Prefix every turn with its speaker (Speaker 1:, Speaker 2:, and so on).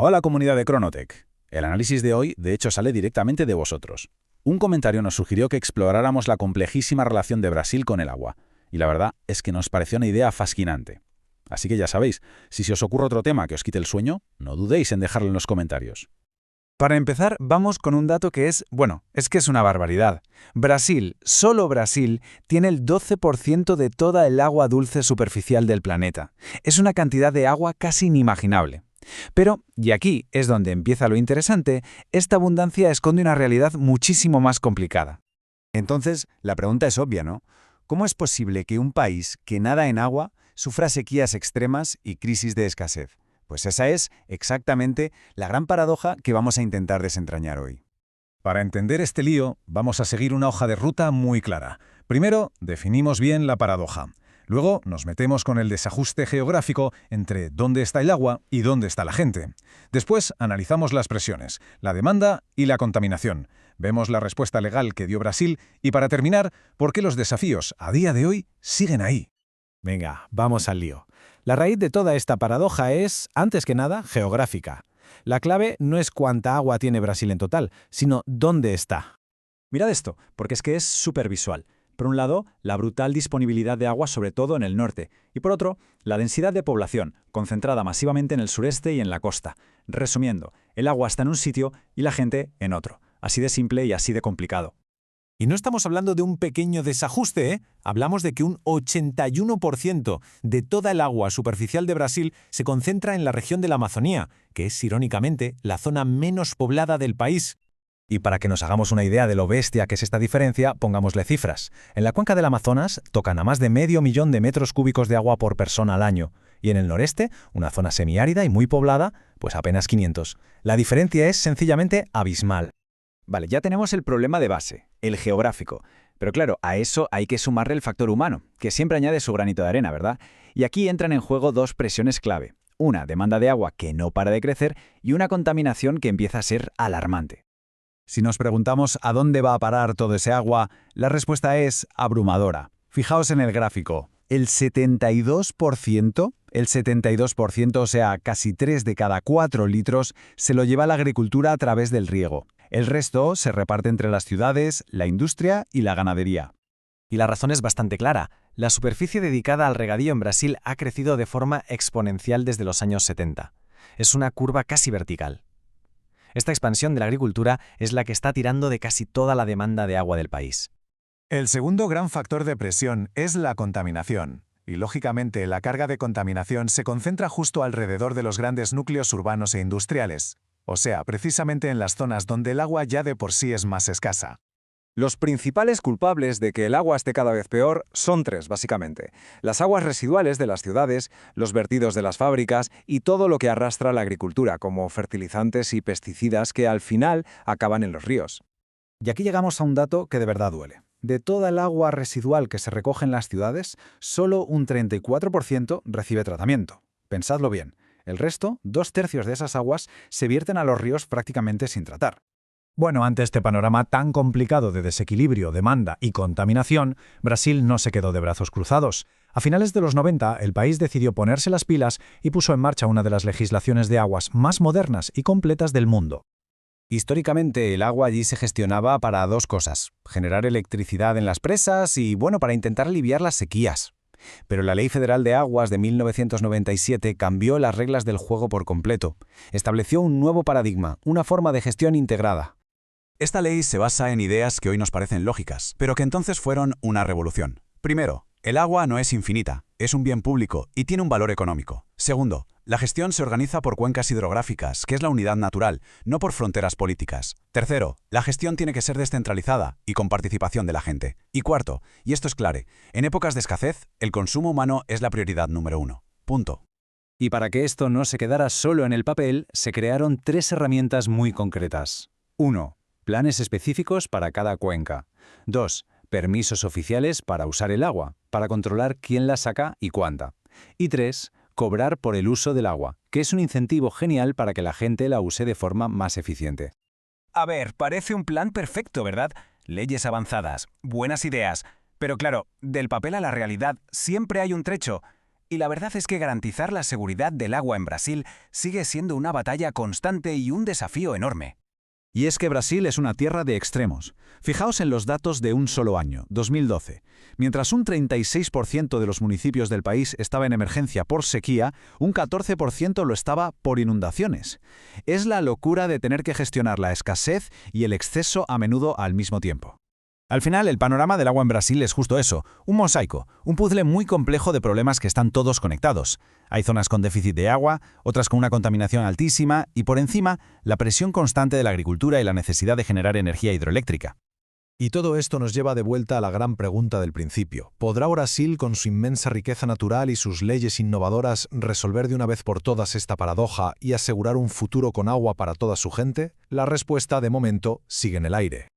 Speaker 1: Hola comunidad de Cronotech. El análisis de hoy, de hecho, sale directamente de vosotros. Un comentario nos sugirió que exploráramos la complejísima relación de Brasil con el agua, y la verdad es que nos pareció una idea fascinante. Así que ya sabéis, si se os ocurre otro tema que os quite el sueño, no dudéis en dejarlo en los comentarios.
Speaker 2: Para empezar, vamos con un dato que es una barbaridad. Brasil, solo Brasil, tiene el 12% de toda el agua dulce superficial del planeta. Es una cantidad de agua casi inimaginable. Pero, y aquí es donde empieza lo interesante, esta abundancia esconde una realidad muchísimo más complicada.
Speaker 3: Entonces, la pregunta es obvia, ¿no? ¿Cómo es posible que un país que nada en agua sufra sequías extremas y crisis de escasez? Pues esa es exactamente la gran paradoja que vamos a intentar desentrañar hoy.
Speaker 4: Para entender este lío, vamos a seguir una hoja de ruta muy clara. Primero, definimos bien la paradoja. Luego, nos metemos con el desajuste geográfico entre dónde está el agua y dónde está la gente. Después, analizamos las presiones, la demanda y la contaminación. Vemos la respuesta legal que dio Brasil y, para terminar, por qué los desafíos, a día de hoy, siguen ahí.
Speaker 5: Venga, vamos al lío. La raíz de toda esta paradoja es, antes que nada, geográfica. La clave no es cuánta agua tiene Brasil en total, sino dónde está.
Speaker 3: Mirad esto, porque es que es súper visual. Por un lado, la brutal disponibilidad de agua, sobre todo en el norte, y por otro, la densidad de población, concentrada masivamente en el sureste y en la costa. Resumiendo, el agua está en un sitio y la gente en otro. Así de simple y así de complicado.
Speaker 5: Y no estamos hablando de un pequeño desajuste, ¿eh? Hablamos de que un 81% de toda el agua superficial de Brasil se concentra en la región de la Amazonía, que es, irónicamente, la zona menos poblada del país.
Speaker 2: Y para que nos hagamos una idea de lo bestia que es esta diferencia, pongámosle cifras. En la cuenca del Amazonas tocan a más de 500.000 de metros cúbicos de agua por persona al año. Y en el noreste, una zona semiárida y muy poblada, pues apenas 500. La diferencia es sencillamente abismal.
Speaker 3: Vale, ya tenemos el problema de base, el geográfico. Pero claro, a eso hay que sumarle el factor humano, que siempre añade su granito de arena, ¿verdad? Y aquí entran en juego dos presiones clave. Una demanda de agua que no para de crecer y una contaminación que empieza a ser alarmante.
Speaker 2: Si nos preguntamos a dónde va a parar todo ese agua, la respuesta es abrumadora. Fijaos en el gráfico. El 72%, o sea, casi 3 de cada 4 litros, se lo lleva la agricultura a través del riego. El resto se reparte entre las ciudades, la industria y la ganadería.
Speaker 6: Y la razón es bastante clara. La superficie dedicada al regadío en Brasil ha crecido de forma exponencial desde los años 70. Es una curva casi vertical. Esta expansión de la agricultura es la que está tirando de casi toda la demanda de agua del país.
Speaker 7: El segundo gran factor de presión es la contaminación. Y lógicamente la carga de contaminación se concentra justo alrededor de los grandes núcleos urbanos e industriales. O sea, precisamente en las zonas donde el agua ya de por sí es más escasa.
Speaker 8: Los principales culpables de que el agua esté cada vez peor son tres, básicamente. Las aguas residuales de las ciudades, los vertidos de las fábricas y todo lo que arrastra la agricultura, como fertilizantes y pesticidas que al final acaban en los ríos.
Speaker 2: Y aquí llegamos a un dato que de verdad duele. De toda el agua residual que se recoge en las ciudades, solo un 34% recibe tratamiento. Pensadlo bien. El resto, 2/3 de esas aguas, se vierten a los ríos prácticamente sin tratar. Bueno, ante este panorama tan complicado de desequilibrio, demanda y contaminación, Brasil no se quedó de brazos cruzados. A finales de los 90, el país decidió ponerse las pilas y puso en marcha una de las legislaciones de aguas más modernas y completas del mundo.
Speaker 3: Históricamente, el agua allí se gestionaba para dos cosas: generar electricidad en las presas y, para intentar aliviar las sequías. Pero la Ley Federal de Aguas de 1997 cambió las reglas del juego por completo. Estableció un nuevo paradigma, una forma de gestión integrada.
Speaker 9: Esta ley se basa en ideas que hoy nos parecen lógicas, pero que entonces fueron una revolución. Primero, el agua no es infinita, es un bien público y tiene un valor económico. Segundo, la gestión se organiza por cuencas hidrográficas, que es la unidad natural, no por fronteras políticas. Tercero, la gestión tiene que ser descentralizada y con participación de la gente. Y cuarto, y esto es clave, en épocas de escasez, el consumo humano es la prioridad número 1. Punto.
Speaker 2: Y para que esto no se quedara solo en el papel, se crearon 3 herramientas muy concretas. 1. Planes específicos para cada cuenca. 2. Permisos oficiales para usar el agua, para controlar quién la saca y cuánta. Y 3. Cobrar por el uso del agua, que es un incentivo genial para que la gente la use de forma más eficiente.
Speaker 10: A ver, parece un plan perfecto, ¿verdad? Leyes avanzadas, buenas ideas. Pero claro, del papel a la realidad siempre hay un trecho. Y la verdad es que garantizar la seguridad del agua en Brasil sigue siendo una batalla constante y un desafío enorme.
Speaker 1: Y es que Brasil es una tierra de extremos. Fijaos en los datos de un solo año, 2012. Mientras un 36% de los municipios del país estaba en emergencia por sequía, un 14% lo estaba por inundaciones. Es la locura de tener que gestionar la escasez y el exceso a menudo al mismo tiempo. Al final, el panorama del agua en Brasil es justo eso, un mosaico, un puzzle muy complejo de problemas que están todos conectados. Hay zonas con déficit de agua, otras con una contaminación altísima y, por encima, la presión constante de la agricultura y la necesidad de generar energía hidroeléctrica.
Speaker 11: Y todo esto nos lleva de vuelta a la gran pregunta del principio. ¿Podrá Brasil, con su inmensa riqueza natural y sus leyes innovadoras, resolver de una vez por todas esta paradoja y asegurar un futuro con agua para toda su gente? La respuesta, de momento, sigue en el aire.